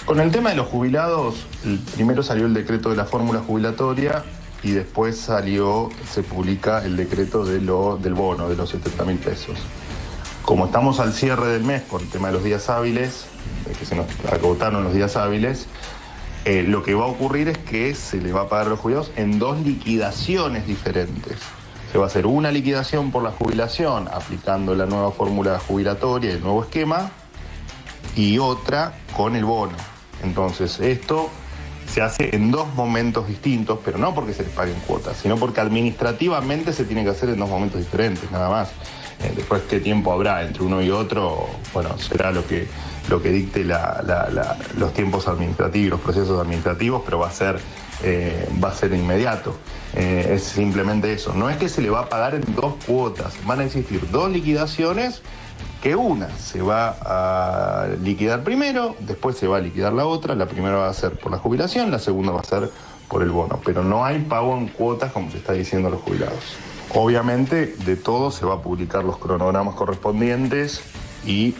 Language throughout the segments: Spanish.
Con el tema de los jubilados, primero salió el decreto de la fórmula jubilatoria y después se publica el decreto del bono de los 70.000 pesos. Como estamos al cierre del mes por el tema de los días hábiles, que se nos agotaron los días hábiles, lo que va a ocurrir es que se le va a pagar a los jubilados en dos liquidaciones diferentes. Se va a hacer una liquidación por la jubilación, aplicando la nueva fórmula jubilatoria y el nuevo esquema, y otra con el bono. Entonces, esto se hace en dos momentos distintos, pero no porque se les paguen cuotas, sino porque administrativamente se tiene que hacer en dos momentos diferentes, nada más. Después, ¿qué tiempo habrá entre uno y otro? Bueno, será lo que dicte los tiempos administrativos, los procesos administrativos, pero va a ser inmediato. Es simplemente eso. No es que se le va a pagar en dos cuotas, van a existir dos liquidaciones, que una se va a liquidar primero, después se va a liquidar la otra. La primera va a ser por la jubilación, la segunda va a ser por el bono. Pero no hay pago en cuotas como se está diciendo a los jubilados. Obviamente, de todo se va a publicar los cronogramas correspondientes y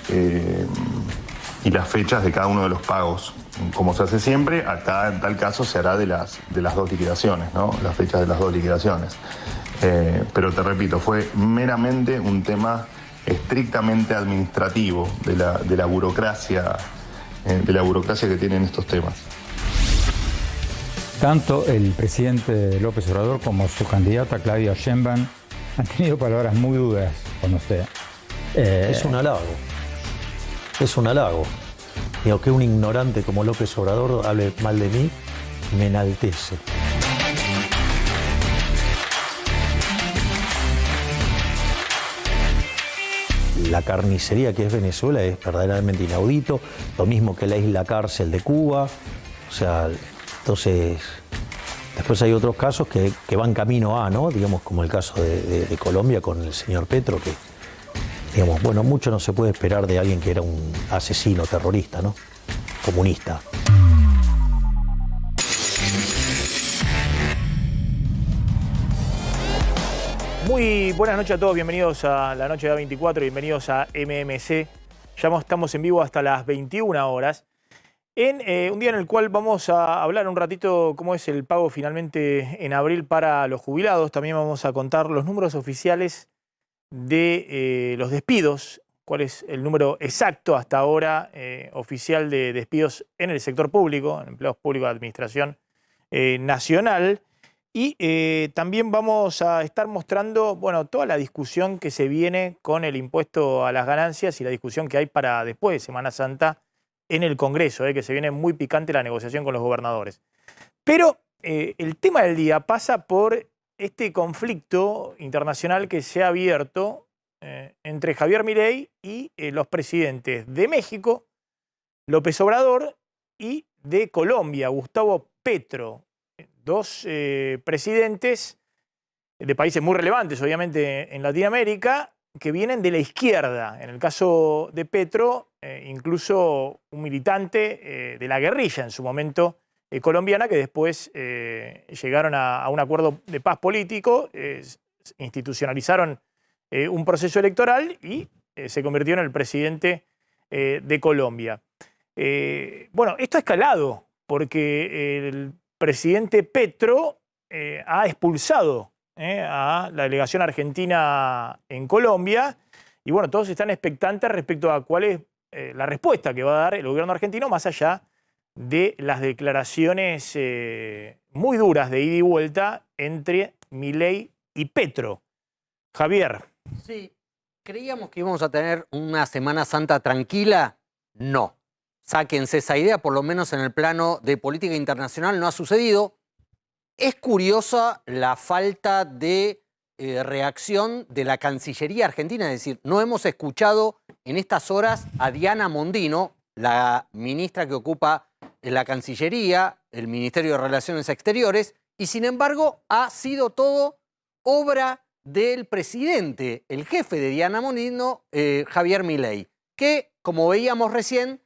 las fechas de cada uno de los pagos. Como se hace siempre, acá en tal caso se hará de las dos liquidaciones, ¿no? Las fechas de las dos liquidaciones. Pero te repito, fue meramente un tema estrictamente administrativo de la burocracia que tienen estos temas. Tanto el presidente López Obrador como su candidata Claudia Sheinbaum han tenido palabras muy duras con usted. Es un halago. Es un halago. Digo, que un ignorante como López Obrador hable mal de mí, me enaltece. La carnicería que es Venezuela es verdaderamente inaudito, lo mismo que la isla cárcel de Cuba. O sea, entonces, después hay otros casos que van camino a, ¿no? Digamos, como el caso de Colombia con el señor Petro, que, digamos, bueno, mucho no se puede esperar de alguien que era un asesino terrorista, ¿no? Comunista. Muy buenas noches a todos, bienvenidos a la noche de A24, bienvenidos a MMC. Ya estamos en vivo hasta las 21 horas, en un día en el cual vamos a hablar un ratito cómo es el pago finalmente en abril para los jubilados. También vamos a contar los números oficiales de los despidos, cuál es el número exacto hasta ahora oficial de despidos en el sector público, en empleados públicos de administración nacional. Y también vamos a estar mostrando, bueno, toda la discusión que se viene con el impuesto a las ganancias y la discusión que hay para después de Semana Santa en el Congreso, que se viene muy picante la negociación con los gobernadores. Pero el tema del día pasa por este conflicto internacional que se ha abierto entre Javier Milei y los presidentes de México, López Obrador, y de Colombia, Gustavo Petro. Dos presidentes de países muy relevantes, obviamente, en Latinoamérica, que vienen de la izquierda. En el caso de Petro, incluso un militante de la guerrilla en su momento colombiana, que después llegaron a un acuerdo de paz político, institucionalizaron un proceso electoral y se convirtió en el presidente de Colombia. Bueno, esto ha escalado porque el presidente Petro ha expulsado a la delegación argentina en Colombia y bueno, todos están expectantes respecto a cuál es la respuesta que va a dar el gobierno argentino, más allá de las declaraciones muy duras de ida y vuelta entre Milei y Petro. Javier. Sí, ¿creíamos que íbamos a tener una Semana Santa tranquila? No. Sáquense esa idea, por lo menos en el plano de política internacional no ha sucedido. Es curiosa la falta de reacción de la Cancillería argentina, es decir, no hemos escuchado en estas horas a Diana Mondino, la ministra que ocupa la Cancillería, el Ministerio de Relaciones Exteriores, y sin embargo ha sido todo obra del presidente, el jefe de Diana Mondino, Javier Milei, que, como veíamos recién,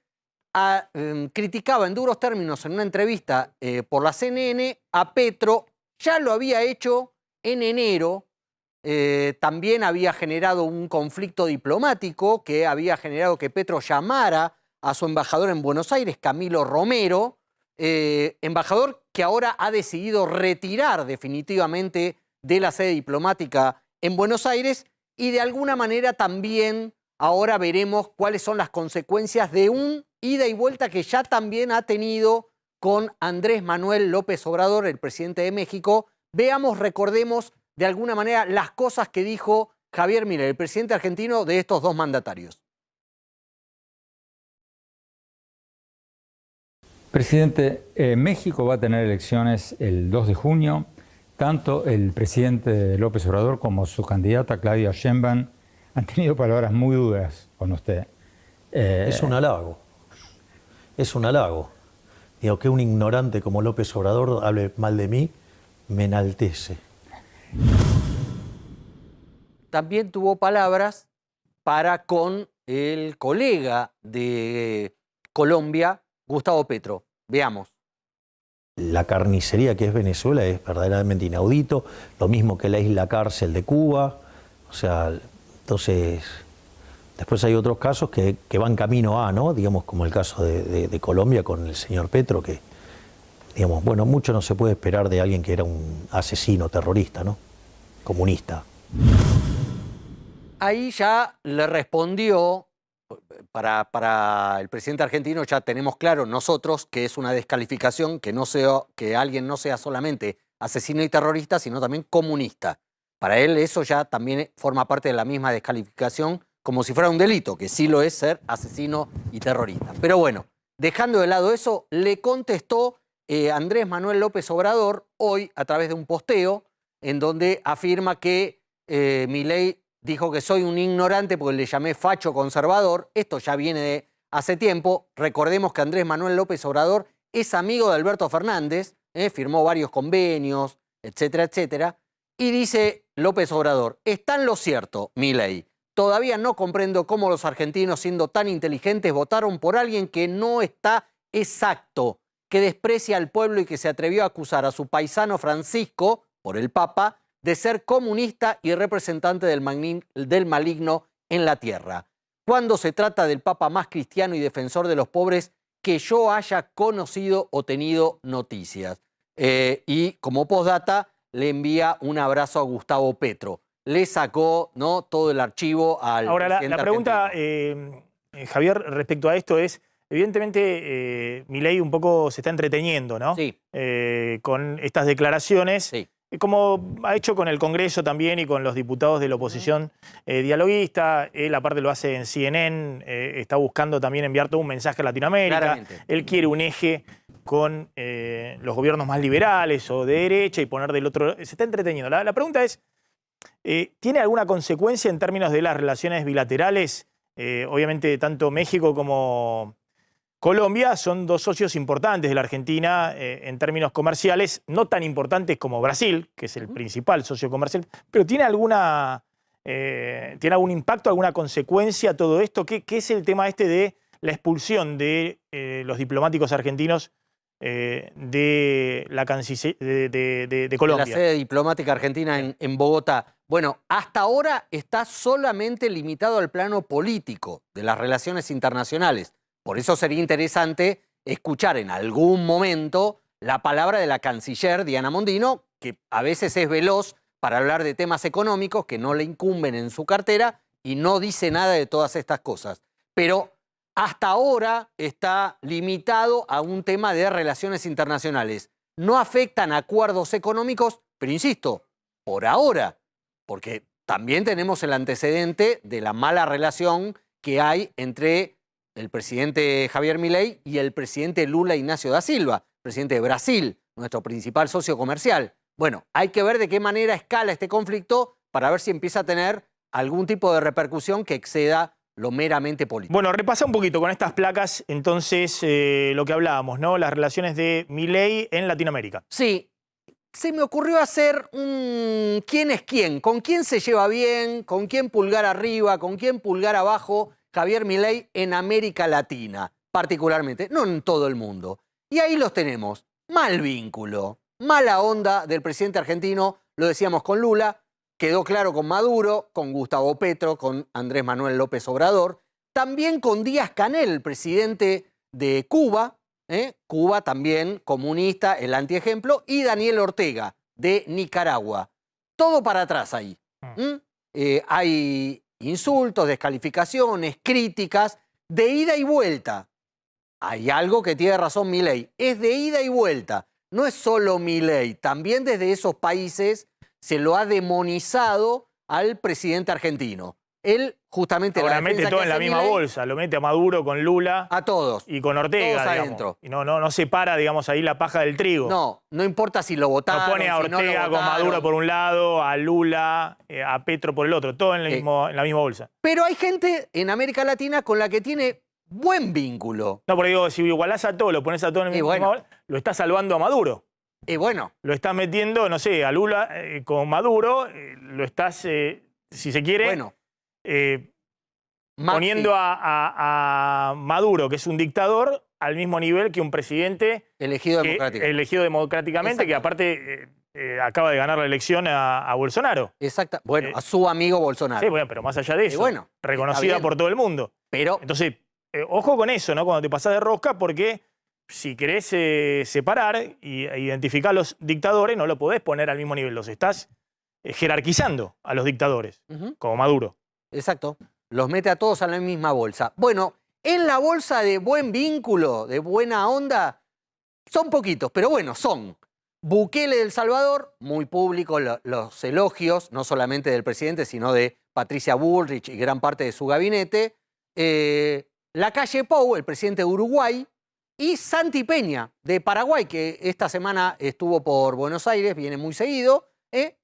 criticaba en duros términos en una entrevista por la CNN a Petro. Ya lo había hecho en enero, también había generado un conflicto diplomático que había generado que Petro llamara a su embajador en Buenos Aires, Camilo Romero, embajador que ahora ha decidido retirar definitivamente de la sede diplomática en Buenos Aires, y de alguna manera también ahora veremos cuáles son las consecuencias de un ida y vuelta que ya también ha tenido con Andrés Manuel López Obrador, el presidente de México. Veamos, recordemos de alguna manera las cosas que dijo Javier Milei, el presidente argentino, de estos dos mandatarios. Presidente, México va a tener elecciones el 2 de junio. Tanto el presidente López Obrador como su candidata Claudia Sheinbaum han tenido palabras muy duras con usted. Es un halago. Es un halago. Digo, que un ignorante como López Obrador hable mal de mí, me enaltece. También tuvo palabras para con el colega de Colombia, Gustavo Petro. Veamos. La carnicería que es Venezuela es verdaderamente inaudito, lo mismo que la isla cárcel de Cuba. O sea, entonces, después hay otros casos que van camino a, ¿no? Digamos, como el caso de Colombia con el señor Petro, que, digamos, bueno, mucho no se puede esperar de alguien que era un asesino terrorista, ¿no? Comunista. Ahí ya le respondió, para el presidente argentino ya tenemos claro nosotros que es una descalificación que alguien no sea solamente asesino y terrorista, sino también comunista. Para él eso ya también forma parte de la misma descalificación, como si fuera un delito, que sí lo es ser asesino y terrorista. Pero bueno, dejando de lado eso, le contestó Andrés Manuel López Obrador hoy a través de un posteo en donde afirma que Milei dijo que soy un ignorante porque le llamé facho conservador. Esto ya viene de hace tiempo. Recordemos que Andrés Manuel López Obrador es amigo de Alberto Fernández, firmó varios convenios, etcétera, etcétera. Y dice López Obrador, está en lo cierto, Milei. Todavía no comprendo cómo los argentinos, siendo tan inteligentes, votaron por alguien que no está exacto, que desprecia al pueblo y que se atrevió a acusar a su paisano Francisco, por el Papa, de ser comunista y representante del maligno en la tierra. Cuando se trata del Papa más cristiano y defensor de los pobres que yo haya conocido o tenido noticias. Y como postdata le envía un abrazo a Gustavo Petro. Le sacó, ¿no?, todo el archivo al Ahora, presidente la pregunta, argentino. Javier, respecto a esto es, evidentemente Milei un poco se está entreteniendo, ¿no? Sí. Con estas declaraciones. Sí. Como ha hecho con el Congreso también y con los diputados de la oposición dialoguista. Él aparte lo hace en CNN, está buscando también enviar todo un mensaje a Latinoamérica. Claramente. Él quiere un eje con los gobiernos más liberales o de derecha y poner del otro. Se está entreteniendo. La pregunta es, ¿tiene alguna consecuencia en términos de las relaciones bilaterales? Obviamente tanto México como Colombia son dos socios importantes de la Argentina en términos comerciales, no tan importantes como Brasil, que es el principal socio comercial, pero ¿tiene algún impacto, alguna consecuencia todo esto? ¿Qué es el tema este de la expulsión de los diplomáticos argentinos de la de Colombia? De la sede diplomática argentina en Bogotá. Bueno, hasta ahora está solamente limitado al plano político de las relaciones internacionales. Por eso sería interesante escuchar en algún momento la palabra de la canciller Diana Mondino, que a veces es veloz para hablar de temas económicos que no le incumben en su cartera y no dice nada de todas estas cosas. Pero hasta ahora está limitado a un tema de relaciones internacionales. No afectan acuerdos económicos, pero insisto, por ahora, porque también tenemos el antecedente de la mala relación que hay entre el presidente Javier Milei y el presidente Lula Ignacio da Silva, presidente de Brasil, nuestro principal socio comercial. Bueno, hay que ver de qué manera escala este conflicto para ver si empieza a tener algún tipo de repercusión que exceda lo meramente político. Bueno, repasa un poquito con estas placas, entonces, lo que hablábamos, ¿no? Las relaciones de Milei en Latinoamérica. Sí, se me ocurrió hacer un quién es quién, con quién se lleva bien, con quién pulgar arriba, con quién pulgar abajo Javier Milei en América Latina, particularmente, no en todo el mundo. Y ahí los tenemos. Mal vínculo, mala onda del presidente argentino, lo decíamos con Lula, quedó claro con Maduro, con Gustavo Petro, con Andrés Manuel López Obrador. también con Díaz-Canel, el presidente de Cuba, Cuba también comunista, el antiejemplo, y Daniel Ortega, de Nicaragua. Todo para atrás ahí. Hay insultos, descalificaciones, críticas, de ida y vuelta. Hay algo que tiene razón Milei, es de ida y vuelta. No es solo Milei, también desde esos países se lo ha demonizado al presidente argentino. Él justamente... Ahora mete todo en la misma bolsa, lo mete a Maduro con Lula. A todos. Y con Ortega, todos digamos. adentro. Y no separa, digamos, ahí la paja del trigo. No importa si lo votaron, No pone a Ortega si no lo con Maduro por un lado, a Lula, a Petro por el otro, todo en la misma bolsa. Pero hay gente en América Latina con la que tiene buen vínculo. No, porque digo, si igualás a todo, lo pones a todo en el mismo bolsa, lo estás salvando a Maduro. Bueno. Lo estás metiendo, no sé, a Lula con Maduro, lo estás, si se quiere, poniendo a Maduro, que es un dictador, al mismo nivel que un presidente elegido democráticamente, que aparte acaba de ganar la elección a Bolsonaro. Exacto. Bueno, a su amigo Bolsonaro. Sí, bueno, pero más allá de eso, reconocida por todo el mundo. Pero, entonces, ojo con eso, ¿no? Cuando te pasás de rosca, porque si querés separar e identificar a los dictadores, no lo podés poner al mismo nivel. Los estás jerarquizando a los dictadores, como Maduro. Exacto. Los mete a todos en la misma bolsa. Bueno, en la bolsa de buen vínculo, de buena onda, son poquitos, pero bueno, son. Bukele de El Salvador, muy público los elogios, no solamente del presidente, sino de Patricia Bullrich y gran parte de su gabinete. Lacalle Pou, el presidente de Uruguay, y Santi Peña, de Paraguay, que esta semana estuvo por Buenos Aires, viene muy seguido,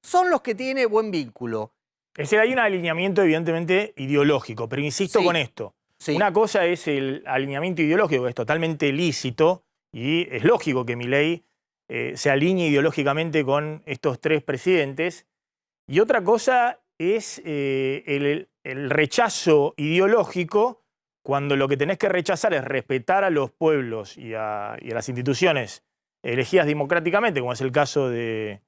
son los que tiene buen vínculo. Es decir, hay un alineamiento evidentemente ideológico, pero insisto con esto. Una cosa es el alineamiento ideológico, que es totalmente lícito, y es lógico que Milei se alinee ideológicamente con estos tres presidentes. Y otra cosa es el rechazo ideológico, cuando lo que tenés que rechazar es respetar a los pueblos y a las instituciones elegidas democráticamente, como es el caso de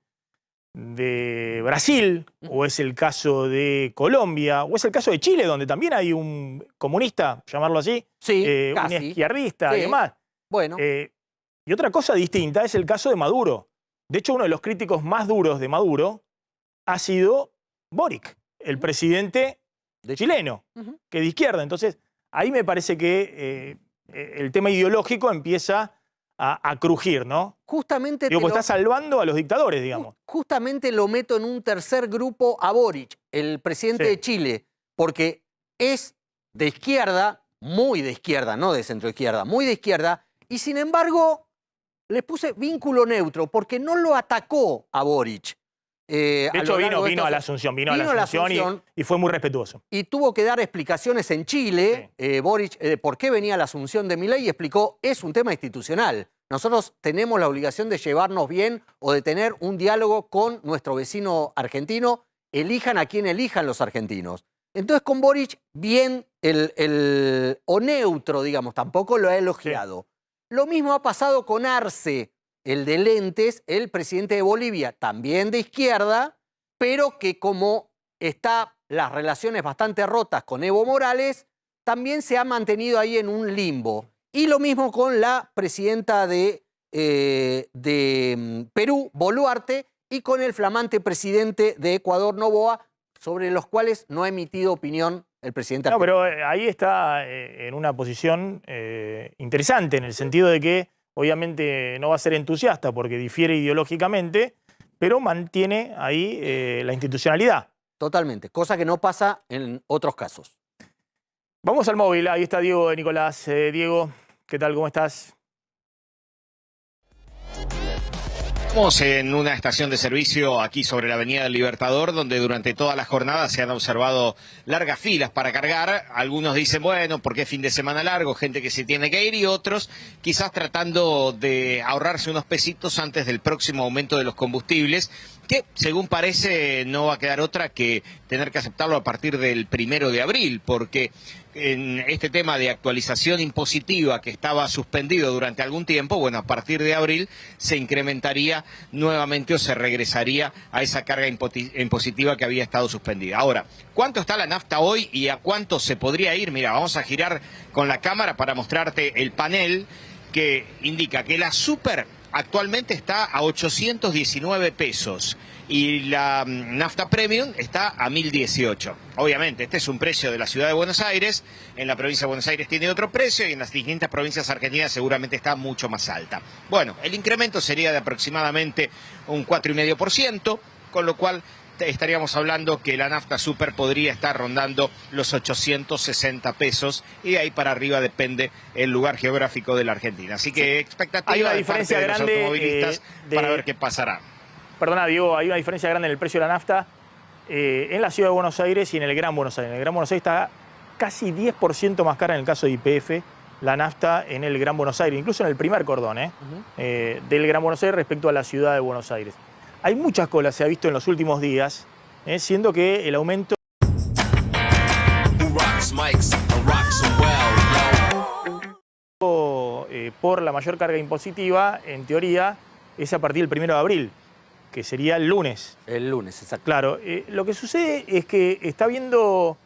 Brasil, o es el caso de Colombia, o es el caso de Chile, donde también hay un comunista, llamarlo así, un izquierdista y demás. Bueno. Y otra cosa distinta es el caso de Maduro. De hecho, uno de los críticos más duros de Maduro ha sido Boric, el presidente chileno, que es de izquierda. Entonces, ahí me parece que el tema ideológico empieza a crujir, ¿no? Justamente pues está salvando a los dictadores, digamos. Justamente lo meto en un tercer grupo a Boric, el presidente de Chile, porque es de izquierda, muy de izquierda, no de centroizquierda, muy de izquierda, y sin embargo les puse vínculo neutro, porque no lo atacó a Boric. De hecho, vino a la Asunción, y fue muy respetuoso. Y tuvo que dar explicaciones en Chile, Boric, por qué venía a la Asunción de Milei, y explicó, es un tema institucional. Nosotros tenemos la obligación de llevarnos bien o de tener un diálogo con nuestro vecino argentino, elijan a quien elijan los argentinos. Entonces con Boric, bien, o neutro, digamos, tampoco lo ha elogiado. Lo mismo ha pasado con Arce, el de lentes, el presidente de Bolivia, también de izquierda, pero que como está las relaciones bastante rotas con Evo Morales, también se ha mantenido ahí en un limbo. Y lo mismo con la presidenta de Perú, Boluarte, y con el flamante presidente de Ecuador, Noboa, sobre los cuales no ha emitido opinión el presidente argentino. No, pero ahí está en una posición interesante, en el sentido de que obviamente no va a ser entusiasta porque difiere ideológicamente, pero mantiene ahí la institucionalidad. Totalmente, cosa que no pasa en otros casos. Vamos al móvil, ahí está Diego de Nicolás. Diego, ¿qué tal? ¿Cómo estás? Estamos en una estación de servicio aquí sobre la Avenida del Libertador, donde durante toda la jornada se han observado largas filas para cargar. Algunos dicen, bueno, porque es fin de semana largo, gente que se tiene que ir, y otros quizás tratando de ahorrarse unos pesitos antes del próximo aumento de los combustibles. que según parece no va a quedar otra que tener que aceptarlo a partir del 1 de abril, porque en este tema de actualización impositiva que estaba suspendido durante algún tiempo, bueno, a partir de abril se incrementaría nuevamente o se regresaría a esa carga impositiva que había estado suspendida. Ahora, ¿cuánto está la nafta hoy y a cuánto se podría ir? Mira, vamos a girar con la cámara para mostrarte el panel que indica que la super actualmente está a 819 pesos y la nafta premium está a 1018. Obviamente, este es un precio de la ciudad de Buenos Aires, en la provincia de Buenos Aires tiene otro precio y en las distintas provincias argentinas seguramente está mucho más alta. Bueno, el incremento sería de aproximadamente un 4,5%, con lo cual estaríamos hablando que la nafta super podría estar rondando los 860 pesos y de ahí para arriba depende el lugar geográfico de la Argentina. Así que expectativa hay una de diferencia parte de grande, los automovilistas para ver qué pasará. Perdona, Diego, hay una diferencia grande en el precio de la nafta en la ciudad de Buenos Aires y en el Gran Buenos Aires. En el Gran Buenos Aires está casi 10% más cara en el caso de YPF la nafta en el Gran Buenos Aires, incluso en el primer cordón del Gran Buenos Aires respecto a la ciudad de Buenos Aires. Hay muchas colas, se ha visto en los últimos días, siendo que el aumento por la mayor carga impositiva, en teoría, es a partir del 1 de abril, que sería el lunes. El lunes, exacto. Claro, lo que sucede es que está habiendo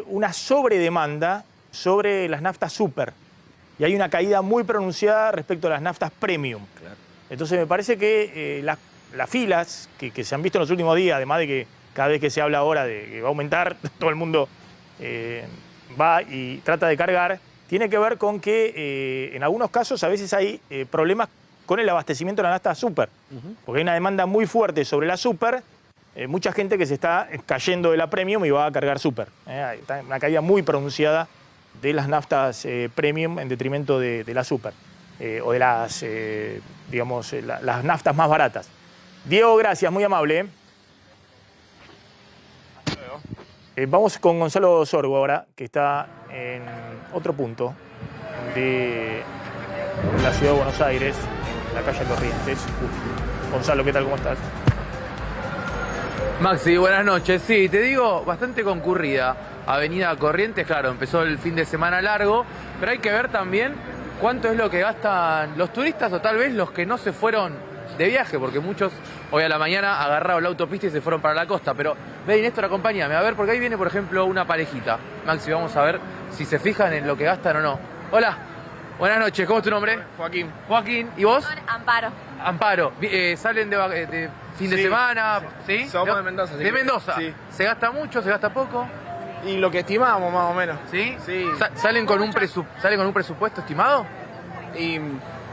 una sobredemanda sobre las naftas super y hay una caída muy pronunciada respecto a las naftas premium. Claro. Entonces me parece que las filas que se han visto en los últimos días, además de que cada vez que se habla ahora de que va a aumentar, todo el mundo va y trata de cargar, tiene que ver con que en algunos casos a veces hay problemas con el abastecimiento de la nafta super, porque hay una demanda muy fuerte sobre la super, mucha gente que se está cayendo de la premium y va a cargar super. Hay una caída muy pronunciada de las naftas premium en detrimento de la super, o de las, digamos, las naftas más baratas. Diego, gracias, muy amable. Vamos con Gonzalo Sorgo ahora, que está en otro punto de la ciudad de Buenos Aires, en la calle Corrientes. Gonzalo, ¿qué tal? ¿Cómo estás? Maxi, buenas noches. Sí, te digo, bastante concurrida. Avenida Corrientes, claro, empezó el fin de semana largo, pero hay que ver también cuánto es lo que gastan los turistas o tal vez los que no se fueron de viaje, porque muchos hoy a la mañana agarraron la autopista y se fueron para la costa. Pero ven, Néstor, acompáñame a ver, porque ahí viene, por ejemplo, una parejita. Maxi, vamos a ver si se fijan en lo que gastan o no. Hola, buenas noches, ¿cómo es tu nombre? Joaquín. Joaquín, ¿y vos? Amparo. Amparo, ¿salen de fin de semana? ¿Sí? Somos de Mendoza. ¿De Mendoza? Sí. ¿Se gasta mucho, se gasta poco? Y lo que estimamos más o menos. ¿Sí? Sí. ¿Salen con un presupuesto estimado? Y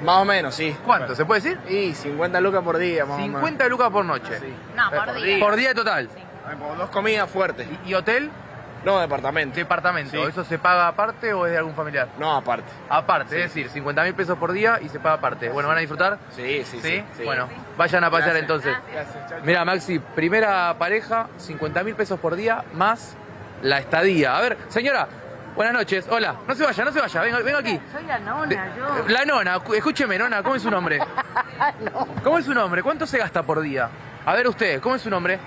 más o menos, sí. ¿Cuánto? ¿Se puede decir? Y 50 lucas por día, más o menos. 50 lucas por noche. Sí. No, por día. Por día total. Sí. Por 2 comidas fuertes. ¿Y hotel? No, departamento. Departamento. Sí. ¿Eso se paga aparte o es de algún familiar? No, aparte. Aparte, Sí. es decir, 50.000 pesos por día y se paga aparte. Bueno, ¿van a disfrutar? Sí. Bueno, vayan a pasear Gracias. entonces. Gracias, chao. Mira, Maxi, primera pareja, 50.000 pesos por día más la estadía. A ver, señora, buenas noches. Hola, no se vaya, venga aquí. Soy la nona, yo. La nona, escúcheme, nona, ¿cómo es su nombre? No. ¿Cómo es su nombre? ¿Cuánto se gasta por día? A ver usted, ¿cómo es su nombre?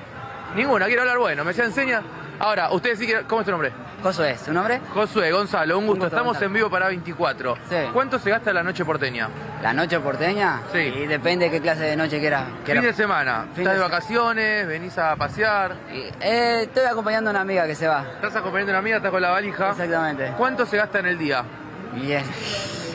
Ninguna, quiero hablar bueno, me se enseña. Ahora, usted sí que, ¿cómo es tu nombre? Josué, ¿su nombre? Josué, Gonzalo, un gusto. Estamos Gonzalo. en vivo para 24. Sí. ¿Cuánto se gasta la noche porteña? ¿La noche porteña? Sí. Y depende de qué clase de noche quiera. Fin de semana. Fin ¿Estás de de se- vacaciones? ¿Venís a pasear? Estoy acompañando a una amiga que se va. ¿Estás acompañando a una amiga? ¿Estás con la valija? Exactamente. ¿Cuánto se gasta en el día? Y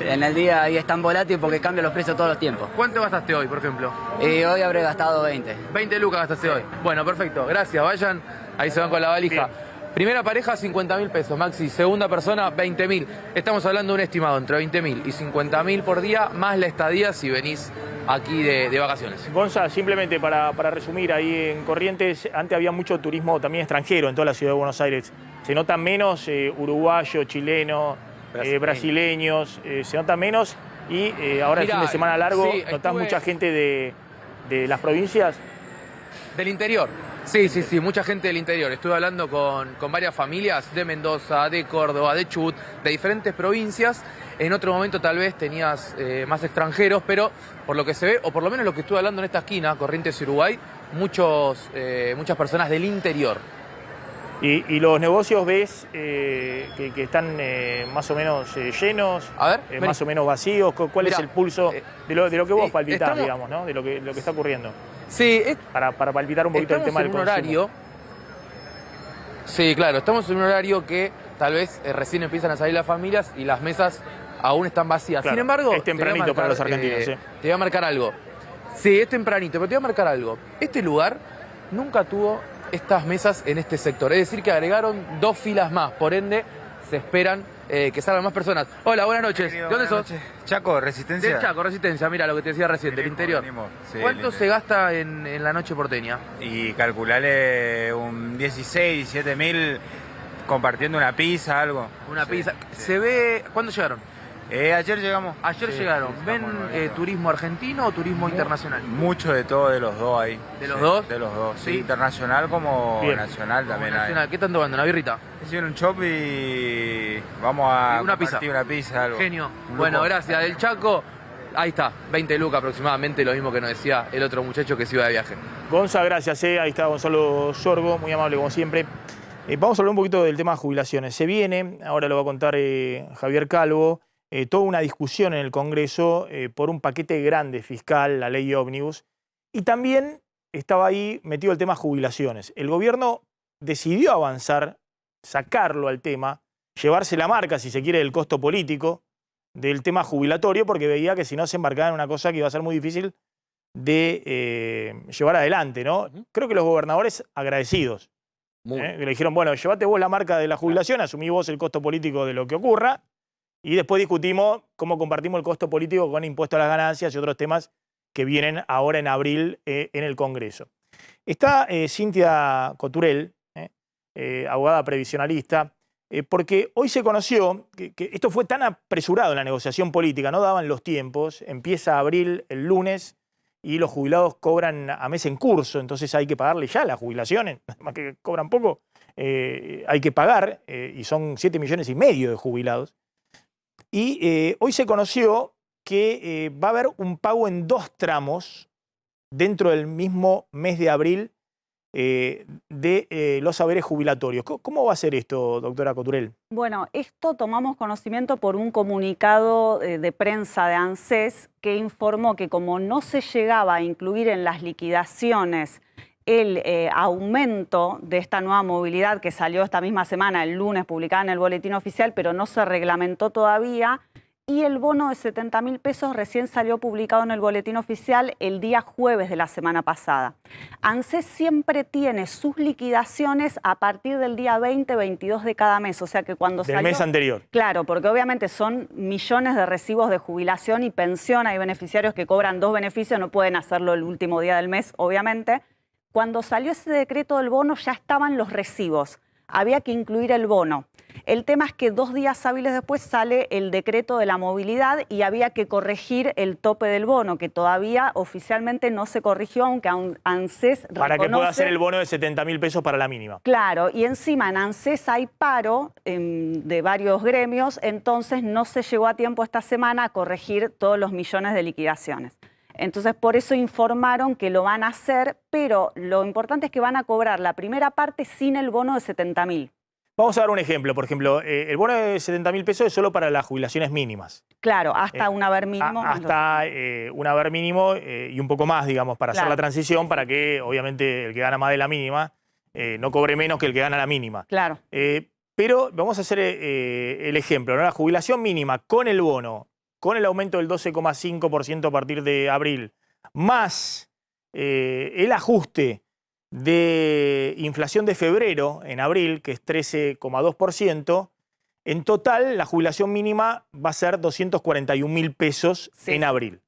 en el día ahí es tan volátil porque cambian los precios todos los tiempos. ¿Cuánto gastaste hoy, por ejemplo? Y hoy habré gastado 20. 20 lucas gastaste hoy. Bueno, perfecto. Gracias. Vayan. Ahí se van con la valija. Primera pareja, 50.000 pesos, Maxi. Segunda persona, 20.000. Estamos hablando de un estimado entre 20.000 y 50.000 por día, más la estadía si venís aquí de vacaciones. Gonza, simplemente para resumir, ahí en Corrientes antes había mucho turismo también extranjero en toda la ciudad de Buenos Aires. Se nota menos uruguayo, chileno, brasileños, se nota menos y ahora el Mirá, fin de semana largo, sí, ¿notás estuve- mucha gente de las provincias? Del interior. Sí, mucha gente del interior. Estuve hablando con varias familias de Mendoza, de Córdoba, de Chubut, de diferentes provincias. En otro momento tal vez tenías más extranjeros, pero por lo que se ve, o por lo menos lo que estuve hablando en esta esquina, Corrientes y Uruguay, muchas personas del interior. ¿Y los negocios ves que están más o menos llenos, A ver, más o menos vacíos? ¿Cuál Mirá, es el pulso de lo que vos sí, palpitás, estamos- digamos, ¿no? De lo que está ocurriendo? Sí, Para palpitar un poquito el estamos tema en del un consumo. horario. Sí, claro, estamos en un horario que tal vez recién empiezan a salir las familias y las mesas aún están vacías. Claro, Sin embargo, es tempranito para los argentinos, sí. Te voy a marcar algo. Sí, es tempranito, pero te voy a marcar algo. Este lugar nunca tuvo estas mesas en este sector. Es decir, que agregaron 2 filas más. Por ende, se esperan que salgan más personas. Hola, buenas noches. ¿De dónde sos? Chaco, Resistencia. Del Chaco, Resistencia. Mira lo que te decía recién, del interior. Venimos, sí, ¿Cuánto se gasta en la noche porteña? Y calcularle un 16, 17 mil compartiendo una pizza, algo. Una Sí, pizza. sí. ¿Se ve? ¿Cuándo llegaron? Ayer llegamos. Ayer Sí, llegaron. sí, ¿Ven estamos nuevito. turismo argentino o turismo internacional? Mucho de todo, de los dos ahí. ¿De los Sí, dos? De los dos, Sí. sí. Internacional como Bien. nacional Como también nacional. ¿Qué están tomando? ¿Una birrita? hay. Hicieron un shop y vamos a Y una pizza. compartir una pizza, algo. Genio. Un Bueno, lujo. gracias. Del Chaco, ahí está. 20 lucas aproximadamente, lo mismo que nos decía el otro muchacho que se iba de viaje. Gonza, gracias. Ahí está Gonzalo Sorgo, muy amable como siempre. Vamos a hablar un poquito del tema de jubilaciones. Se viene, ahora lo va a contar Javier Calvo, toda una discusión en el Congreso por un paquete grande fiscal, la ley ómnibus, y también estaba ahí metido el tema jubilaciones. El gobierno decidió avanzar, sacarlo al tema, llevarse la marca, si se quiere, del costo político del tema jubilatorio, porque veía que si no se embarcaba en una cosa que iba a ser muy difícil de llevar adelante, ¿no? Creo que los gobernadores agradecidos. Que le dijeron, bueno, llévate vos la marca de la jubilación, asumí vos el costo político de lo que ocurra, y después discutimos cómo compartimos el costo político con impuesto a las ganancias y otros temas que vienen ahora en abril en el Congreso. Está Cintia Coturel, abogada previsionalista, porque hoy se conoció que esto fue tan apresurado en la negociación política, no daban los tiempos, empieza abril el lunes y los jubilados cobran a mes en curso, entonces hay que pagarle ya las jubilaciones, además que cobran poco, hay que pagar, y son 7,5 millones de jubilados. Y hoy se conoció que va a haber un pago en 2 tramos dentro del mismo mes de abril de los haberes jubilatorios. ¿Cómo va a ser esto, doctora Coturel? Bueno, esto tomamos conocimiento por un comunicado de prensa de ANSES que informó que como no se llegaba a incluir en las liquidaciones el aumento de esta nueva movilidad que salió esta misma semana, el lunes, publicada en el boletín oficial, pero no se reglamentó todavía, y el bono de 70.000 pesos recién salió publicado en el boletín oficial el día jueves de la semana pasada. ANSES siempre tiene sus liquidaciones a partir del día 20-22 de cada mes, o sea que cuando Del salió... mes anterior. Claro, porque obviamente son millones de recibos de jubilación y pensión, hay beneficiarios que cobran 2 beneficios, no pueden hacerlo el último día del mes, obviamente. Cuando salió ese decreto del bono ya estaban los recibos, había que incluir el bono. El tema es que 2 días hábiles después sale el decreto de la movilidad y había que corregir el tope del bono, que todavía oficialmente no se corrigió, aunque ANSES Para que pueda reconoce- hacer el bono de 70.000 pesos para la mínima. Claro, y encima en ANSES hay paro de varios gremios, entonces no se llegó a tiempo esta semana a corregir todos los millones de liquidaciones. Entonces por eso informaron que lo van a hacer, pero lo importante es que van a cobrar la primera parte sin el bono de 70.000. Vamos a dar un ejemplo. Por ejemplo, el bono de 70.000 pesos es solo para las jubilaciones mínimas. Claro, hasta un haber mínimo. Hasta un haber mínimo y un poco más, digamos, para hacer Claro. la transición, para que obviamente el que gana más de la mínima no cobre menos que el que gana la mínima. Claro. Pero vamos a hacer el ejemplo, ¿no? La jubilación mínima con el bono, con el aumento del 12,5% a partir de abril, más el ajuste de inflación de febrero en abril, que es 13,2%, en total la jubilación mínima va a ser 241.000 pesos en abril.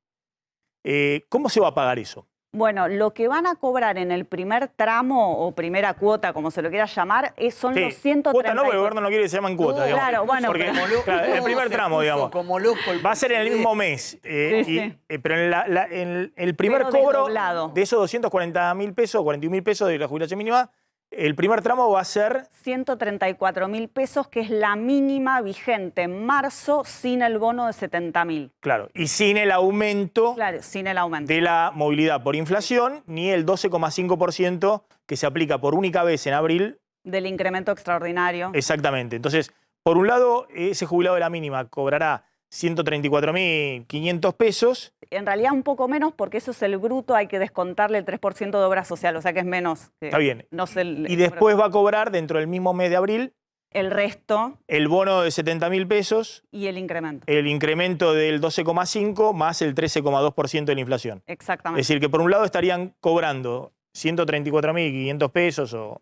¿Cómo se va a pagar eso? Bueno, lo que van a cobrar en el primer tramo o primera cuota, como se lo quiera llamar, son los 130. Cuota no, porque el gobierno no quiere que se llaman cuotas. digamos. Claro, bueno, Porque, pero- claro, el primer tramo, digamos. Va a ser en el mismo mes. Pero en el primer Pero cobro desdoblado. de esos 240.000 pesos, 41.000 pesos de la jubilación mínima, el primer tramo va a ser 134.000 pesos, que es la mínima vigente en marzo sin el bono de 70.000. claro, y sin el aumento, Claro, sin el aumento. de la movilidad por inflación, ni el 12,5% que se aplica por única vez en abril. Del incremento extraordinario. Exactamente. Entonces, por un lado, ese jubilado de la mínima cobrará 134.500 pesos. En realidad un poco menos, porque eso es el bruto, hay que descontarle el 3% de obra social, o sea que es menos. Está bien. No sé Y después va a cobrar, dentro del mismo mes de abril, el resto el bono de 70.000 pesos, y el incremento. el incremento del 12,5 más el 13,2% de la inflación. Exactamente. Es decir, que por un lado estarían cobrando 134.500 pesos, o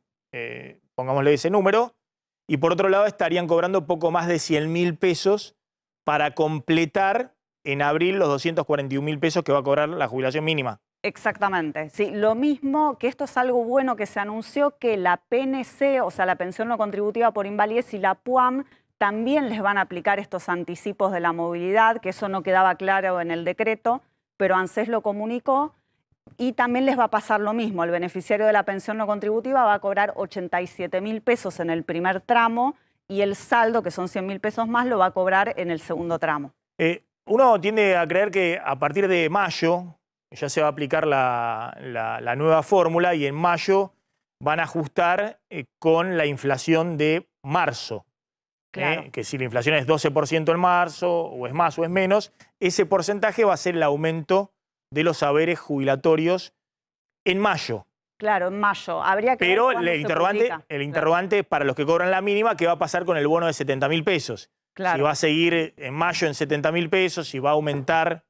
pongámosle ese número, y por otro lado estarían cobrando poco más de 100.000 pesos para completar en abril los 241.000 pesos que va a cobrar la jubilación mínima. Exactamente. Sí, lo mismo que esto es algo bueno que se anunció, que la PNC, o sea, la pensión no contributiva por invalidez, y la PUAM también les van a aplicar estos anticipos de la movilidad, que eso no quedaba claro en el decreto, pero ANSES lo comunicó. Y también les va a pasar lo mismo. El beneficiario de la pensión no contributiva va a cobrar 87.000 pesos en el primer tramo, y el saldo, que son 100.000 pesos más, lo va a cobrar en el segundo tramo. Uno tiende a creer que a partir de mayo ya se va a aplicar la nueva fórmula, y en mayo van a ajustar con la inflación de marzo. Claro. Que si la inflación es 12% en marzo, o es más o es menos, ese porcentaje va a ser el aumento de los haberes jubilatorios en mayo. Claro, en mayo. Habría que Pero ver cuándo se publica. el interrogante es para los que cobran la mínima, ¿qué va a pasar con el bono de 70.000 pesos? Claro. Si va a seguir en mayo en 70.000 pesos, si va a aumentar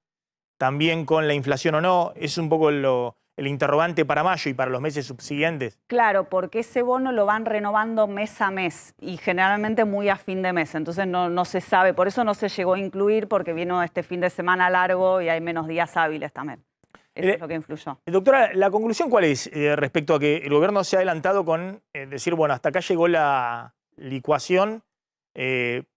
también con la inflación o no. Es un poco el interrogante para mayo y para los meses subsiguientes. Claro, porque ese bono lo van renovando mes a mes y generalmente muy a fin de mes. Entonces no se sabe, por eso no se llegó a incluir, porque vino este fin de semana largo y hay menos días hábiles también. Eso es lo que influyó. Doctora, ¿la conclusión cuál es respecto a que el gobierno se ha adelantado con decir, bueno, hasta acá llegó la licuación,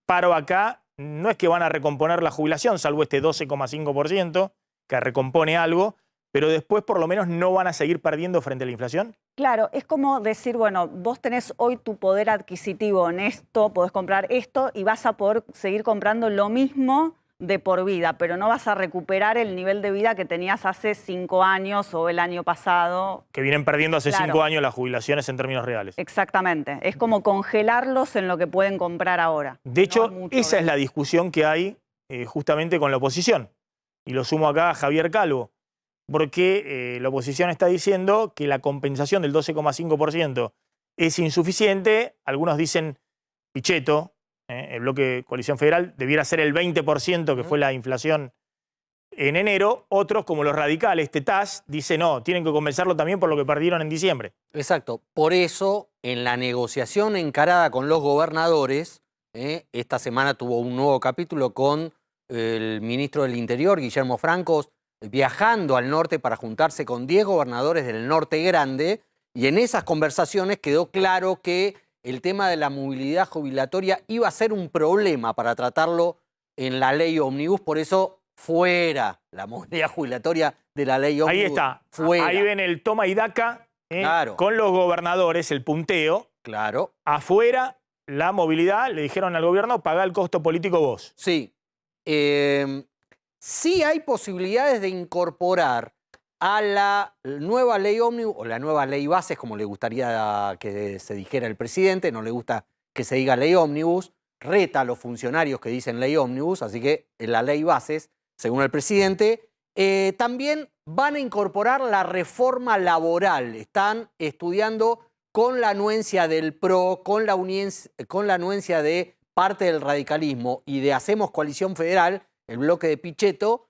paro acá? No es que van a recomponer la jubilación, salvo este 12,5%, que recompone algo, pero después por lo menos no van a seguir perdiendo frente a la inflación. Claro, es como decir, bueno, vos tenés hoy tu poder adquisitivo en esto, podés comprar esto y vas a poder seguir comprando lo mismo de por vida, pero no vas a recuperar el nivel de vida que tenías hace 5 años o el año pasado. Que vienen perdiendo hace Claro. 5 años las jubilaciones en términos reales. Exactamente, es como congelarlos en lo que pueden comprar ahora. De hecho, No mucho esa es la discusión que hay justamente con la oposición. Y lo sumo acá a Javier Calvo, porque la oposición está diciendo que la compensación del 12,5% es insuficiente. Algunos dicen, Pichetto, el bloque Coalición Federal, debiera ser el 20% que fue la inflación en enero. Otros, como los radicales, TAS, dicen no, tienen que compensarlo también por lo que perdieron en diciembre. Exacto. Por eso, en la negociación encarada con los gobernadores, esta semana tuvo un nuevo capítulo con el ministro del Interior, Guillermo Francos, viajando al norte para juntarse con 10 gobernadores del norte grande, y en esas conversaciones quedó claro que el tema de la movilidad jubilatoria iba a ser un problema para tratarlo en la ley ómnibus, por eso fuera la movilidad jubilatoria de la ley ómnibus. Ahí está, fuera. ahí ven el toma y daca Claro. con los gobernadores, el punteo. Claro. Afuera, la movilidad, le dijeron al gobierno, pagá el costo político vos. Sí. Sí hay posibilidades de incorporar a la nueva ley ómnibus, o la nueva ley bases, como le gustaría que se dijera el presidente, no le gusta que se diga ley ómnibus, reta a los funcionarios que dicen ley ómnibus, así que en la ley bases, según el presidente, también van a incorporar la reforma laboral. Están estudiando con la anuencia del PRO, con la anuencia de parte del radicalismo y de Hacemos Coalición Federal, el bloque de Pichetto,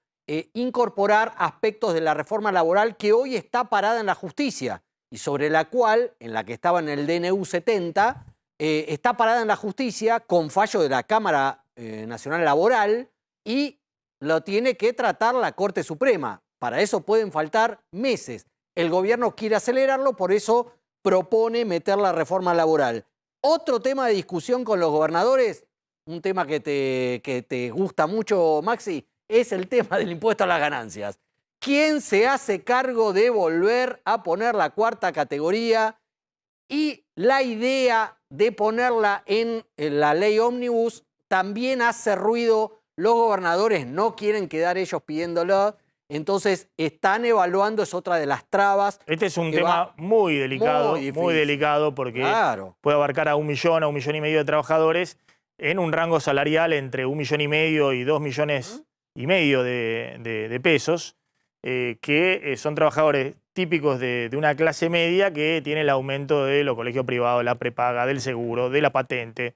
incorporar aspectos de la reforma laboral que hoy está parada en la justicia y sobre la cual, en la que estaba en el DNU 70, está parada en la justicia con fallo de la Cámara Nacional Laboral y lo tiene que tratar la Corte Suprema. Para eso pueden faltar meses. El gobierno quiere acelerarlo, por eso propone meter la reforma laboral. Otro tema de discusión con los gobernadores, un tema que te gusta mucho, Maxi, es el tema del impuesto a las ganancias. ¿Quién se hace cargo de volver a poner la cuarta categoría Y la idea de ponerla en la ley ómnibus también hace ruido. Los gobernadores no quieren quedar ellos pidiéndolo, entonces están evaluando, es otra de las trabas. Este es un tema muy delicado, muy delicado, porque puede abarcar a 1 millón, a 1,5 millones de trabajadores en un rango salarial entre 1,5 millones y 2,5 millones de pesos, que son trabajadores típicos de una clase media que tiene el aumento de los colegios privados, la prepaga, del seguro, de la patente,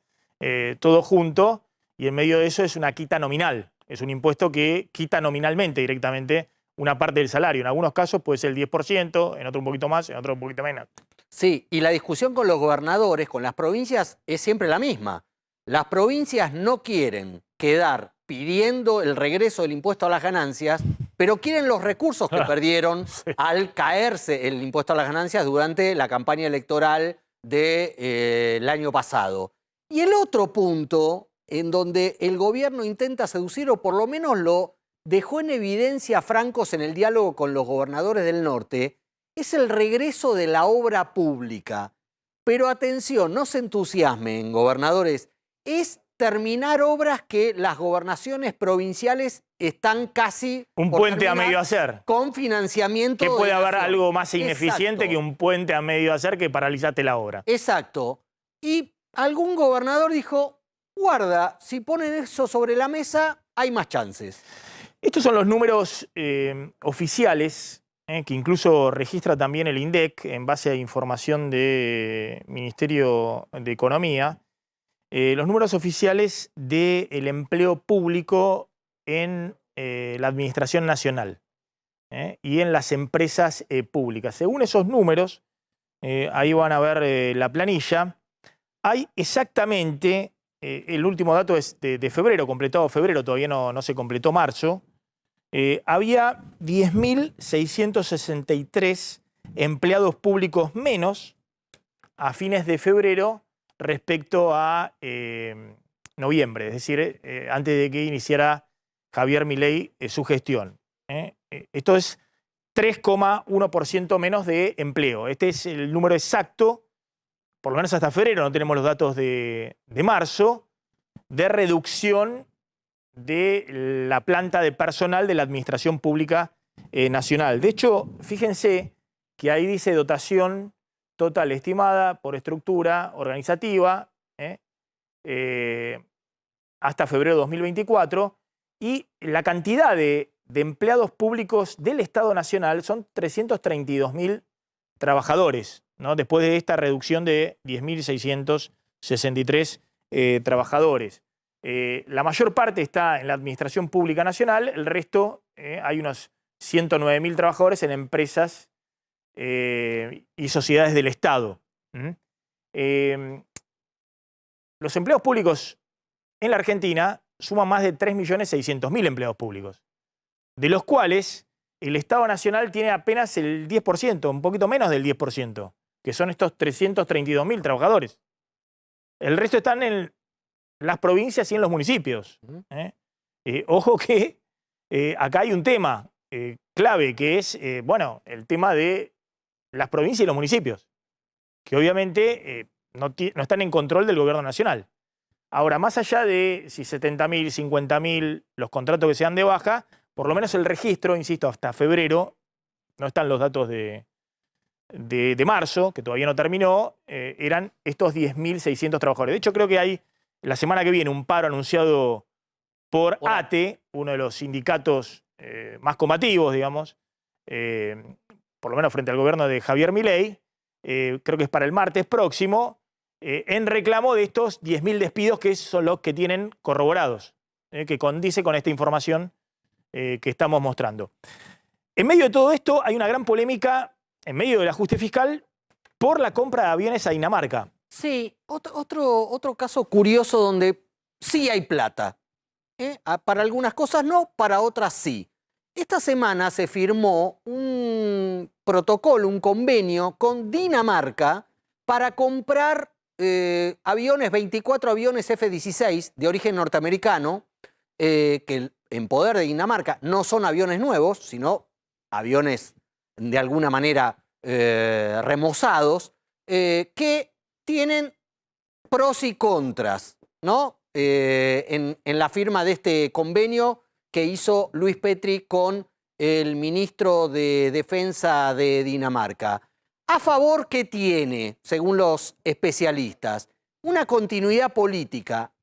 todo junto, y en medio de eso es una quita nominal. Es un impuesto que quita nominalmente directamente una parte del salario. En algunos casos puede ser el 10%, en otro un poquito más, en otro un poquito menos. Sí, y la discusión con los gobernadores, con las provincias, es siempre la misma. Las provincias no quieren quedar pidiendo el regreso del impuesto a las ganancias, pero quieren los recursos que perdieron al caerse el impuesto a las ganancias durante la campaña electoral del año pasado. Y el otro punto en donde el gobierno intenta seducir, o por lo menos lo dejó en evidencia Francos en el diálogo con los gobernadores del norte, es el regreso de la obra pública. Pero atención, no se entusiasmen, gobernadores, es terminar obras que las gobernaciones provinciales están casi... Un puente a medio hacer. Con financiamiento... Que puede haber algo más ineficiente que un puente a medio hacer que paralizaste la obra. Exacto. Y algún gobernador dijo, guarda, si ponen eso sobre la mesa, hay más chances. Estos son los números oficiales, que incluso registra también el INDEC en base a información del Ministerio de Economía. Los números oficiales del empleo público en la Administración Nacional y en las empresas públicas. Según esos números, ahí van a ver la planilla, hay exactamente, el último dato es de febrero, completado febrero, todavía no se completó marzo, había 10.663 empleados públicos menos a fines de febrero respecto a noviembre, es decir, antes de que iniciara Javier Milei su gestión. Esto es 3,1% menos de empleo. Este es el número exacto, por lo menos hasta febrero, no tenemos los datos de marzo, de reducción de la planta de personal de la Administración Pública Nacional. De hecho, fíjense que ahí dice dotación total estimada por estructura organizativa hasta febrero de 2024, y la cantidad de empleados públicos del Estado Nacional son 332.000 trabajadores, ¿no? Después de esta reducción de 10.663 trabajadores. La mayor parte está en la Administración Pública Nacional, el resto, hay unos 109.000 trabajadores en empresas y sociedades del Estado. Los empleos públicos en la Argentina suman más de 3.600.000 empleados públicos, de los cuales el Estado Nacional tiene apenas el 10%, un poquito menos del 10%, que son estos 332.000 trabajadores. El resto están en las provincias y en los municipios. Ojo que acá hay un tema clave, que es bueno, el tema de las provincias y los municipios, que obviamente no están en control del gobierno nacional. Ahora, más allá de si 70.000, 50.000 los contratos que sean de baja, por lo menos el registro, insisto, hasta febrero, no están los datos de marzo, que todavía no terminó, eran estos 10.600 trabajadores. De hecho, creo que hay la semana que viene un paro anunciado por ATE, uno de los sindicatos más combativos, digamos, por lo menos frente al gobierno de Javier Milei, creo que es para el martes próximo, en reclamo de estos 10.000 despidos que son los que tienen corroborados, que condice con esta información que estamos mostrando. En medio de todo esto hay una gran polémica, en medio del ajuste fiscal, por la compra de aviones a Dinamarca. Sí, otro caso curioso donde sí hay plata. Para algunas cosas no, para otras sí. Esta semana se firmó un protocolo, un convenio con Dinamarca para comprar aviones, 24 aviones F-16 de origen norteamericano, que en poder de Dinamarca no son aviones nuevos, sino aviones de alguna manera remozados, que tienen pros y contras, ¿no? En la firma de este convenio que hizo Luis Petri con el ministro de Defensa de Dinamarca. A favor, ¿qué tiene, según los especialistas? Una continuidad política.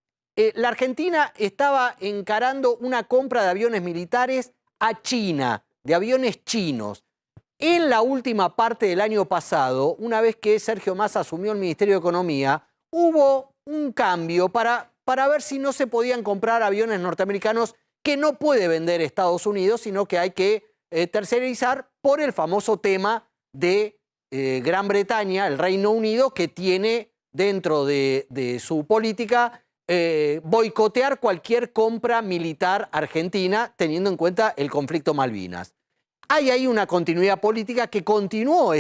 La Argentina estaba encarando una compra de aviones militares a China, de aviones chinos. En la última parte del año pasado, una vez que Sergio Massa asumió el Ministerio de Economía, hubo un cambio para ver si no se podían comprar aviones norteamericanos que no puede vender Estados Unidos, sino que hay que tercerizar por el famoso tema de Gran Bretaña, el Reino Unido, que tiene dentro de su política boicotear cualquier compra militar argentina, teniendo en cuenta el conflicto Malvinas. Hay ahí una continuidad política que continuó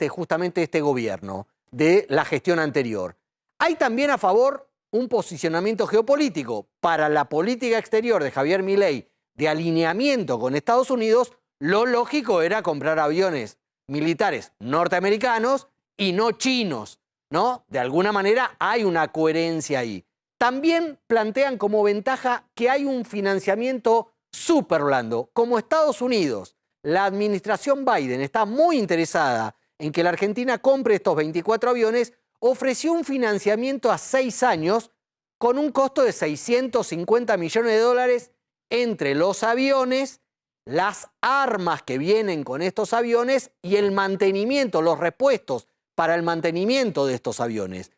justamente este gobierno de la gestión anterior. Hay también a favor un posicionamiento geopolítico. Para la política exterior de Javier Milei, de alineamiento con Estados Unidos, lo lógico era comprar aviones militares norteamericanos y no chinos, ¿no? De alguna manera hay una coherencia ahí. También plantean como ventaja que hay un financiamiento súper blando. Como Estados Unidos, la administración Biden está muy interesada en que la Argentina compre estos 24 aviones, ofreció un financiamiento a 6 años con un costo de 650 millones de dólares entre los aviones, las armas que vienen con estos aviones y el mantenimiento, los repuestos para el mantenimiento de estos aviones.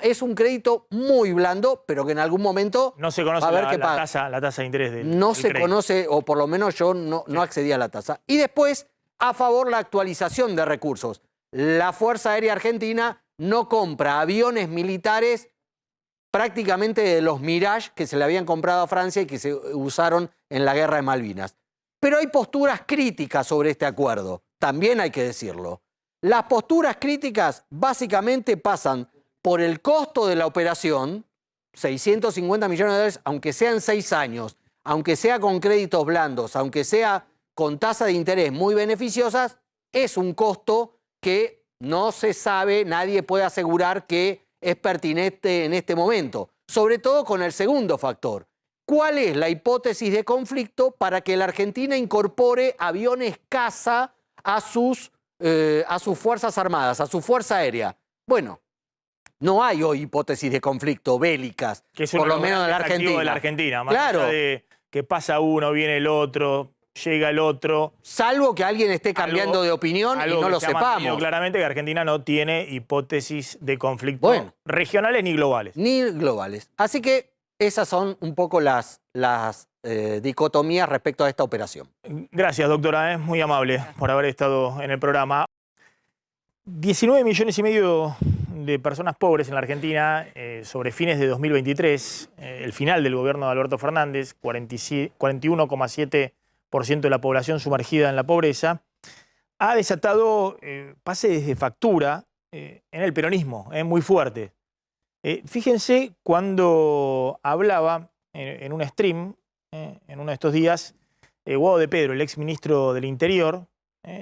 Es un crédito muy blando, pero que en algún momento no se conoce la tasa de interés del no se crédito. Conoce, o por lo menos yo no accedí a la tasa. Y después, a favor la actualización de recursos. La Fuerza Aérea Argentina no compra aviones militares prácticamente de los Mirage que se le habían comprado a Francia y que se usaron en la Guerra de Malvinas. Pero hay posturas críticas sobre este acuerdo, también hay que decirlo. Las posturas críticas básicamente pasan por el costo de la operación, 650 millones de dólares, aunque sean 6 años, aunque sea con créditos blandos, aunque sea con tasa de interés muy beneficiosas, es un costo que no se sabe, nadie puede asegurar que es pertinente en este momento. Sobre todo con el segundo factor. ¿Cuál es la hipótesis de conflicto para que la Argentina incorpore aviones caza a sus Fuerzas Armadas, a su Fuerza Aérea? Bueno, no hay hoy hipótesis de conflicto bélicas, que es por lo menos en la Argentina. De la Argentina, más claro. allá de que pasa uno, viene el otro, llega el otro. Salvo que alguien esté cambiando de opinión y no lo sepamos. Claramente que Argentina no tiene hipótesis de conflicto regionales ni globales. Ni globales. Así que esas son un poco las dicotomías respecto a esta operación. Gracias, doctora, es muy amable por haber estado en el programa. 19,5 millones de personas pobres en la Argentina sobre fines de 2023, el final del gobierno de Alberto Fernández, 41,7% de la población sumergida en la pobreza, ha desatado pases de factura en el peronismo, muy fuerte. Fíjense cuando hablaba en un stream, en uno de estos días, Guado de Pedro, el exministro del Interior,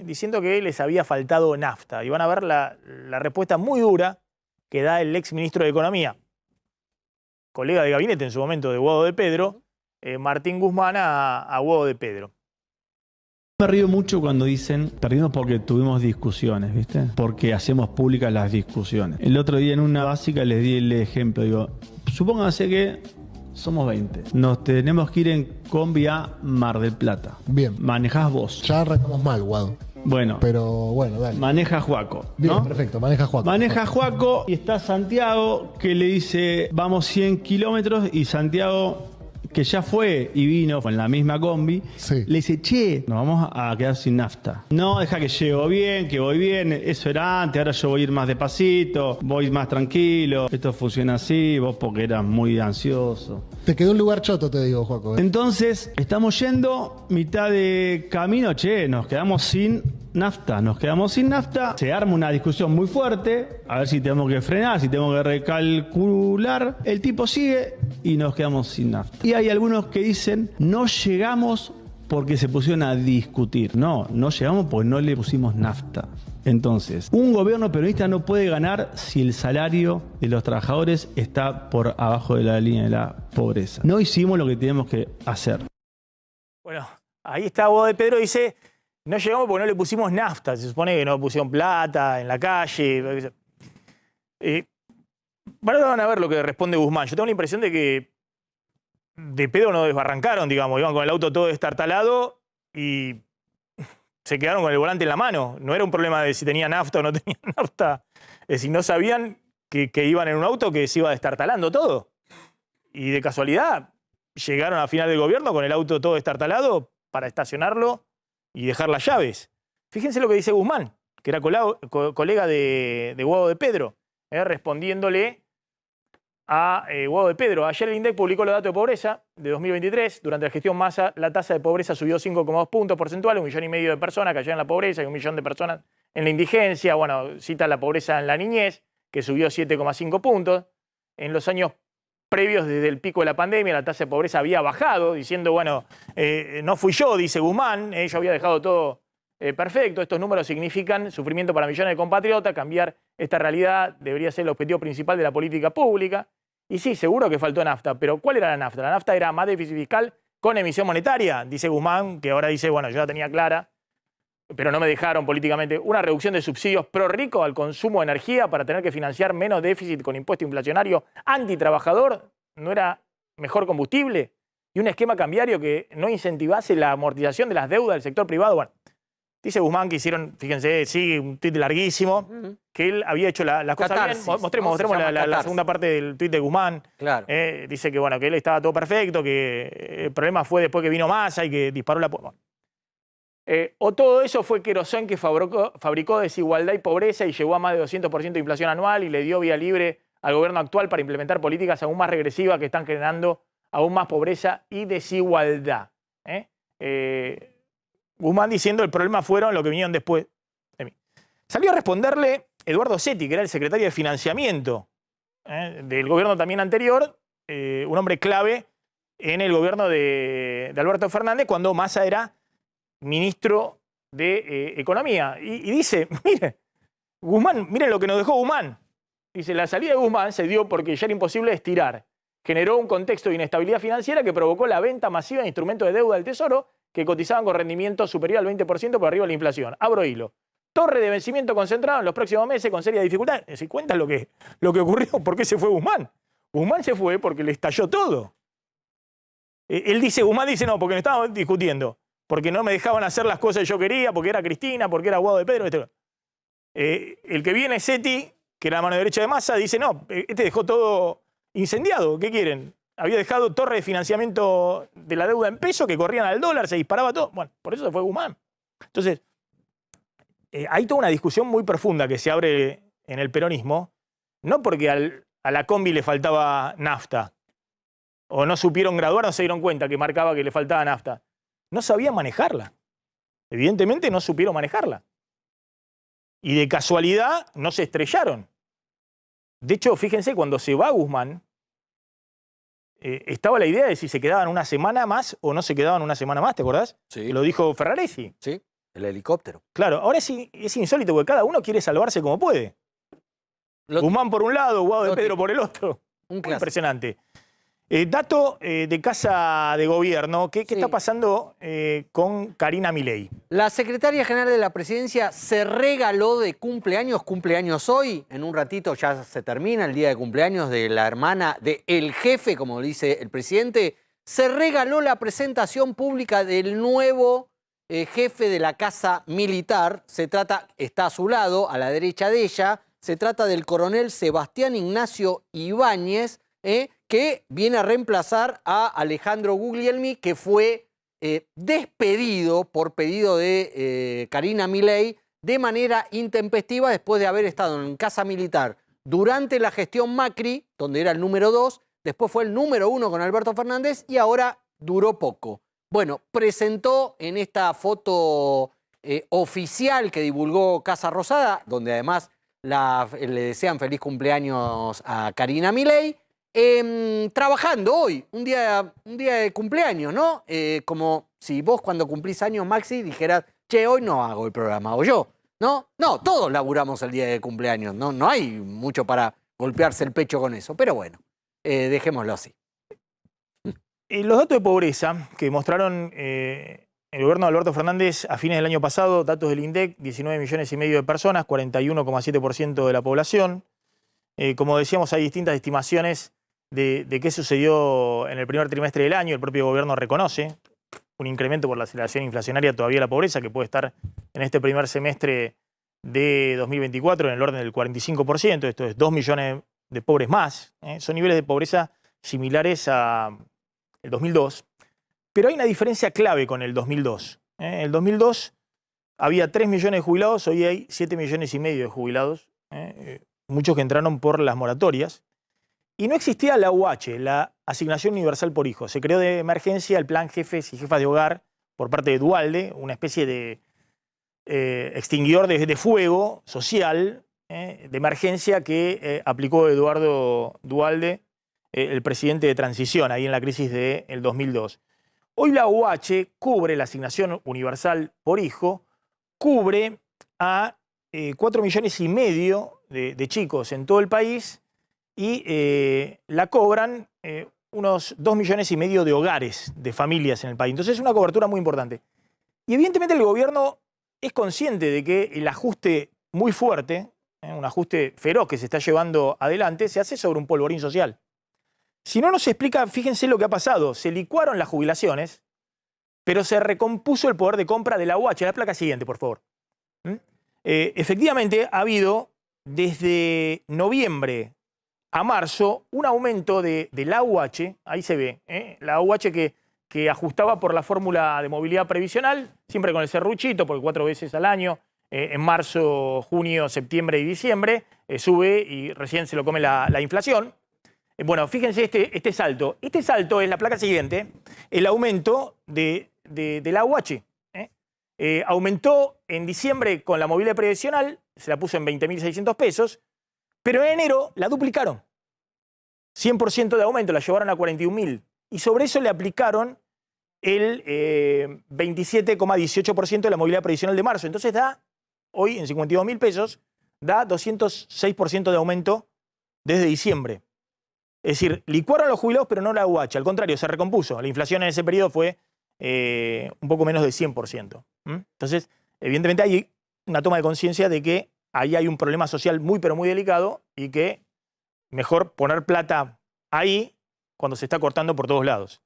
diciendo que les había faltado nafta. Y van a ver la respuesta muy dura que da el exministro de Economía, colega de gabinete en su momento de Guado de Pedro, Martín Guzmán, a Guado de Pedro. Me río mucho cuando dicen, perdimos porque tuvimos discusiones, ¿viste? Porque hacemos públicas las discusiones. El otro día en una básica les di el ejemplo, digo, supónganse que somos 20. Nos tenemos que ir en combi a Mar del Plata. Bien. Manejás vos. Ya arrancamos mal, Guado. Bueno. Pero bueno, dale. Maneja Juaco, Bien, ¿no? perfecto, maneja Juaco. Maneja Juaco y está Santiago que le dice, vamos 100 kilómetros y Santiago, que ya fue y vino con la misma combi, le dice, che, nos vamos a quedar sin nafta. No, deja que llego bien, que voy bien, eso era antes, ahora yo voy a ir más despacito, voy más tranquilo, esto funciona así, vos porque eras muy ansioso. Te quedó un lugar choto, te digo, Juaco. Entonces, estamos yendo, mitad de camino, che, nos quedamos sin nafta, se arma una discusión muy fuerte, a ver si tenemos que frenar, si tenemos que recalcular, el tipo sigue y nos quedamos sin nafta. Y hay algunos que dicen, no llegamos porque se pusieron a discutir. No llegamos porque no le pusimos nafta. Entonces, un gobierno peronista no puede ganar si el salario de los trabajadores está por abajo de la línea de la pobreza. No hicimos lo que teníamos que hacer. Bueno, ahí está Guado de Pedro, dice, no llegamos porque no le pusimos nafta. Se supone que no pusieron plata en la calle. Bueno, ahora van a ver lo que responde Guzmán. Yo tengo la impresión de que de pedo no desbarrancaron, digamos. Iban con el auto todo destartalado y se quedaron con el volante en la mano. No era un problema de si tenía nafta o no tenía nafta. Es decir, no sabían que iban en un auto que se iba destartalando todo. Y de casualidad llegaron a final del gobierno con el auto todo destartalado para estacionarlo y dejar las llaves. Fíjense lo que dice Guzmán, que era colega de Guado de Pedro, respondiéndole a Guado de Pedro. Ayer el INDEC publicó los datos de pobreza de 2023. Durante la gestión Massa, la tasa de pobreza subió 5,2 puntos porcentuales, 1,5 millones de personas cayeron en la pobreza y 1 millón de personas en la indigencia. Bueno, cita la pobreza en la niñez, que subió 7,5 puntos. En los años previos, desde el pico de la pandemia, la tasa de pobreza había bajado, diciendo, bueno, no fui yo, dice Guzmán, yo había dejado todo perfecto. Estos números significan sufrimiento para millones de compatriotas. Cambiar esta realidad debería ser el objetivo principal de la política pública. Y sí, seguro que faltó nafta, pero ¿cuál era la nafta? La nafta era más déficit fiscal con emisión monetaria, dice Guzmán, que ahora dice, bueno, yo la tenía clara, pero no me dejaron políticamente. Una reducción de subsidios pro rico al consumo de energía para tener que financiar menos déficit con impuesto inflacionario antitrabajador, ¿no era mejor combustible? Y un esquema cambiario que no incentivase la amortización de las deudas del sector privado. Bueno, dice Guzmán que hicieron, fíjense, sí, un tuit larguísimo, que él había hecho las cosas bien. Mostremos la segunda parte del tuit de Guzmán. Claro. Dice que, bueno, que él estaba todo perfecto, que el problema fue después que vino Massa y que disparó la... Bueno. O todo eso fue querosén que fabricó desigualdad y pobreza y llevó a más de 200% de inflación anual y le dio vía libre al gobierno actual para implementar políticas aún más regresivas que están generando aún más pobreza y desigualdad. Guzmán diciendo el problema fueron lo que vinieron después de mí. Salió a responderle Eduardo Setti, que era el secretario de Financiamiento del gobierno también anterior, un hombre clave en el gobierno de Alberto Fernández cuando Massa era ministro de Economía. Y dice, mire, Guzmán, miren lo que nos dejó Guzmán. Dice, la salida de Guzmán se dio porque ya era imposible estirar. Generó un contexto de inestabilidad financiera que provocó la venta masiva de instrumentos de deuda del Tesoro que cotizaban con rendimiento superior al 20% por arriba de la inflación. Abro hilo. Torre de vencimiento concentrado en los próximos meses con serias dificultades. Es decir, cuentan lo que ocurrió. ¿Por qué se fue Guzmán? Guzmán se fue porque le estalló todo. Guzmán dice, no, porque me estaban discutiendo. Porque no me dejaban hacer las cosas que yo quería, porque era Cristina, porque era Guado de Pedro. El que viene, Setti, que era la mano derecha de Massa, dice, no, dejó todo incendiado. ¿Qué quieren? Había dejado torre de financiamiento de la deuda en peso que corrían al dólar, se disparaba todo. Bueno, por eso se fue Guzmán. Entonces, hay toda una discusión muy profunda que se abre en el peronismo, no porque a la combi le faltaba nafta, o no supieron graduar, no se dieron cuenta que marcaba que le faltaba nafta. No sabían manejarla. Evidentemente no supieron manejarla. Y de casualidad no se estrellaron. De hecho, fíjense, cuando se va Guzmán, estaba la idea de si se quedaban una semana más o no se quedaban una semana más, ¿te acordás? Sí. Que lo dijo Ferraresi. Sí, el helicóptero. Claro, ahora es insólito porque cada uno quiere salvarse como puede. Guzmán por un lado, Guado de Pedro por el otro. Muy impresionante. Dato de Casa de Gobierno, ¿qué está pasando con Karina Milei? La secretaria general de la presidencia se regaló de cumpleaños hoy. En un ratito ya se termina el día de cumpleaños de la hermana del jefe, como dice el presidente. Se regaló la presentación pública del nuevo jefe de la Casa Militar. Está a su lado, a la derecha de ella. Se trata del coronel Sebastián Ignacio Ibáñez, que viene a reemplazar a Alejandro Guglielmi, que fue despedido por pedido de Karina Milei de manera intempestiva después de haber estado en Casa Militar durante la gestión Macri, donde era el número 2, después fue el número 1 con Alberto Fernández y ahora duró poco. Bueno, presentó en esta foto oficial que divulgó Casa Rosada, donde además le desean feliz cumpleaños a Karina Milei, trabajando hoy, un día de cumpleaños, ¿no? Como si vos cuando cumplís años, Maxi, dijeras, che, hoy no hago el programa, o yo. ¿No? No, todos laburamos el día de cumpleaños. No hay mucho para golpearse el pecho con eso. Pero bueno, dejémoslo así. Los datos de pobreza que mostraron el gobierno de Alberto Fernández a fines del año pasado, datos del INDEC, 19 millones y medio de personas, 41,7% de la población. Como decíamos, hay distintas estimaciones de qué sucedió en el primer trimestre del año. El propio gobierno reconoce un incremento por la aceleración inflacionaria todavía de la pobreza, que puede estar en este primer semestre de 2024 en el orden del 45%. Esto es 2 millones de pobres más. Son niveles de pobreza similares a el 2002, pero hay una diferencia clave con el 2002. En el 2002 había 3 millones de jubilados, hoy hay 7 millones y medio de jubilados, muchos que entraron por las moratorias, y no existía la UH, la Asignación Universal por Hijo. Se creó de emergencia el Plan Jefes y Jefas de Hogar por parte de Duhalde, una especie de extinguidor de fuego social de emergencia que aplicó Eduardo Duhalde, el presidente de transición, ahí en la crisis del 2002. Hoy la UH cubre, la Asignación Universal por Hijo, cubre a 4 millones y medio de chicos en todo el país y la cobran unos 2 millones y medio de hogares, de familias en el país. Entonces es una cobertura muy importante. Y evidentemente el gobierno es consciente de que el ajuste muy fuerte, un ajuste feroz que se está llevando adelante, se hace sobre un polvorín social. Si no nos explica, fíjense lo que ha pasado. Se licuaron las jubilaciones, pero se recompuso el poder de compra de la UH. La placa siguiente, por favor. Efectivamente, ha habido desde noviembre a marzo un aumento de la UH, ahí se ve, la UH que ajustaba por la fórmula de movilidad previsional, siempre con el serruchito, porque 4 veces al año, en marzo, junio, septiembre y diciembre, sube y recién se lo come la inflación. Bueno, fíjense este salto. Este salto es la placa siguiente, el aumento de la UH. Aumentó en diciembre con la movilidad previsional, se la puso en 20.600 pesos, pero en enero la duplicaron. 100% de aumento, la llevaron a 41.000. Y sobre eso le aplicaron el 27,18% de la movilidad previsional de marzo. Entonces da, hoy en 52.000 pesos, da 206% de aumento desde diciembre. Es decir, licuaron los jubilados, pero no la UH. Al contrario, se recompuso. La inflación en ese periodo fue un poco menos del 100%. Entonces, evidentemente hay una toma de conciencia de que ahí hay un problema social muy, pero muy delicado y que mejor poner plata ahí cuando se está cortando por todos lados.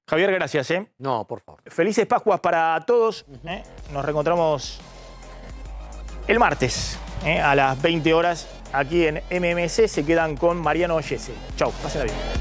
Javier, gracias. No, por favor. Felices Pascuas para todos. Nos reencontramos el martes a las 20 horas aquí en MMC. Se quedan con Mariano Ollese. Chau, pásenla bien.